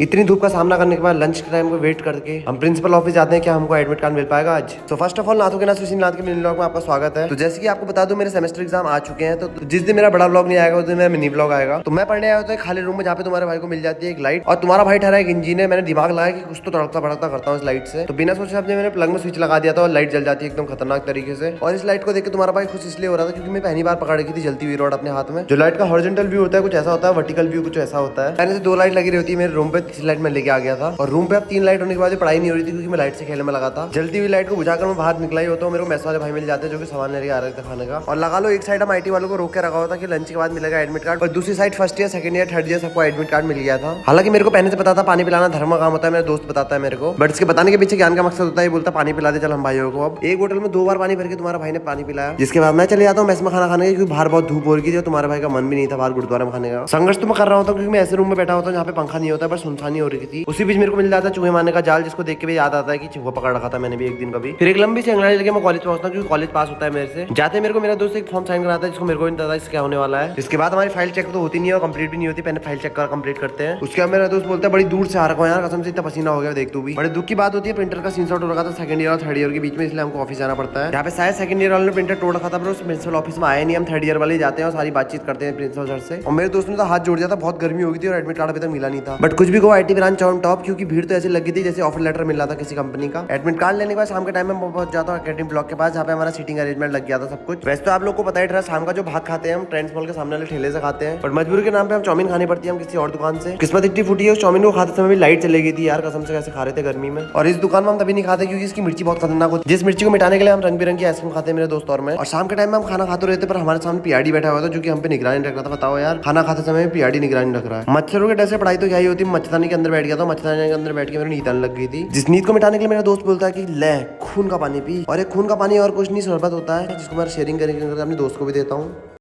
इतनी धूप का सामना करने के बाद लंच के टाइम को वेट करके हम प्रिंसिपल ऑफिस जाते हैं कि हमको एडमिट कार्ड मिल पाएगा आज। तो फर्स्ट ऑफ ऑल नाथों के नाथ सुशील नाथ के मिनी व्लॉग में आपका स्वागत है। तो जैसे कि आपको बता दूं मेरे सेमेस्टर एग्जाम आ चुके हैं, तो जिस दिन मेरा बड़ा व्लॉग नहीं आएगा उस दिन मेरा मिनी व्लॉग आएगा। तो मैं पढ़ने आया था खाली रूम में जहाँ पे तुम्हारे भाई को मिल जाती है एक लाइट, और तुम्हारा भाई ठहरा एक इंजीनियर। मैंने दिमाग लगाया कि कुछ तो तड़कता भड़कता करता हूँ इस लाइट से। तो बिना सोचे समझे मैंने प्लग में स्विच लगा दिया था और लाइट जल जाती है एकदम खतरनाक तरीके से। और इस लाइट को देख के तुम्हारा भाई खुश इसलिए हो रहा था क्योंकि मैं पहली बार पकड़ रखी थी जलती हुई रॉड अपने हाथ में। जो लाइट का हॉरिजॉन्टल व्यू होता है कुछ ऐसा होता है, वर्टिकल व्यू कुछ ऐसा होता है। पहले से 2 लाइट लगी रही होती है मेरे रूम पे, 3 लाइट में लेके आ गया था। और रूम पे अब 3 लाइट होने के बाद पढ़ाई नहीं हो रही थी क्योंकि मैं लाइट से खेलने में लगा था। जल्दी हुई लाइट को बुझाकर मैं बाहर निकला ही होता हूँ, मेरे को मैस वाले भाई मिल जाते हैं जो कि सामान लेके आ रहे थे खाने का। और लगा लो एक साइड हम आईटी वालों को रोक के रखा हुआ था कि लंच के बाद मिलेगा एडमिट कार्ड, और दूसरी side first year second year third year सबको एडमिट कार्ड मिल गया था। हालांकि मेरे को पहले से पता था पानी पिलाना धर्म का काम होता है, मेरा दोस्त बताता है मेरे को, बट इसके बताने के पीछे ज्ञान का मकसद होता है, बोलता पानी पिला दे चल हम भाइयों को। अब एक बोतल में 2 बार पानी भर के तुम्हारा भाई ने पानी पिलाया, जिसके बाद मैं चले जाता हूँ मैस में खाना खाने, क्योंकि बाहर बहुत धूप हो रही थी। तुम्हारे भाई का मन भी नहीं था बाहर गुरुद्वारा में खाने का। संघर्ष तो मैं कर रहा होता क्योंकि मैं ऐसे रूम में बैठा होता हूँ जहाँ पे पंखा नहीं होता, बस सुनसानी हो रही थी। उसी बीच मेरे को मिल जाता चूहे मारने का जाल, जिसको देख के भी याद आता है कि चूहा पकड़ रखा था मैंने भी एक दिन कभी। फिर एक लंबी सी अंगड़ाई लेके मैं कॉलेज पहुंचता हूँ क्योंकि कॉलेज पास होता है मेरे से। जाते मेरे को मेरा दोस्त एक फॉर्म साइन कराता है जिसको मेरे को नहीं पता इसका क्या होने वाला है। इसके बाद हमारी फाइल चेक तो होती नहीं है और कंप्लीट भी नहीं होती, पहले फाइल चेक कर कंप्लीट करते हैं। उसके बाद मेरा दोस्त बोलता है बड़ी दूर से आ रखा हूँ यार, कसम से इतना पसीना हो गया देख तू भी। बड़े दुख की बात होती है, प्रिंटर का स्क्रीनशॉट हो रखा था सेकंड ईयर और थर्ड ईयर के बीच में, इसलिए हमको ऑफिस जाना पड़ता है। यहाँ पे शायद सेकंड ईयर वाले ने प्रिंटर तोड़ रखा था, पर उस प्रिंसिपल ऑफिस में आए नहीं। हम थर्ड ईयर वाले जाते हैं और सारी बातचीत करते हैं प्रिंसिपल सर से। और मेरे दोस्त ने तो हाथ जोड़ दिया था, बहुत गर्मी हो गई थी और एडमिट कार्ड अभी तक मिला नहीं था। बट कुछ भी को आईटी ब्रांच ऑन टॉप, क्योंकि भीड़ तो ऐसी लगी थी जैसे ऑफर लेटर मिल रहा था किसी कंपनी का। एडमिट कार्ड लेने के बाद शाम के टाइम में पहुंच जाता हूँ एकेडमी ब्लॉक के पास, जहाँ पे हमारा सीटिंग अरेंजमेंट लग गया था सब कुछ। वैसे तो आप लोग को पता ही था शाम का जो भात खाते हैं हम ट्रेंड्स मॉल के सामने वाले ठेले से खाते हैं, पर मजबूरी के नाम पे हम चाउमीन खानी पड़ती है हम किसी और दुकान से। किस्मत इतनी फूटी है उस चाउमीन को खाते समय भी लाइट चली गई थी यार, कसम से कैसे खा रहे थे गर्मी में। और इस दुकान में हम तभी नहीं खाते क्योंकि इसकी मिर्ची बहुत खतरनाक होती है, जिस मिर्ची को मिटाने के लिए हम रंग बिरंगी आइसक्रीम खाते हैं मेरे दोस्त और मैं। और शाम के टाइम में हम खाना खाते रहते, पर हमारे सामने पीआरडी बैठा हुआ था जो कि हम पे निगरानी रख रहा था। बताओ यार, खाना खाते समय पीआरडी निगरानी रख रहा है। मच्छरों के डर से पढ़ाई तो क्या ही होती है, मच्छरदानी के अंदर बैठ गया था, मच्छरदानी के अंदर बैठ के मेरी नींद आने लग गई थी। जिस नींद को मिटाने के लिए मेरा दोस्त बोलता है कि ले खून का पानी पी, और एक खून का पानी और कुछ नहीं शरबत होता है जिसको मैं शेयरिंग करके अपने दोस्त को भी देता हूँ।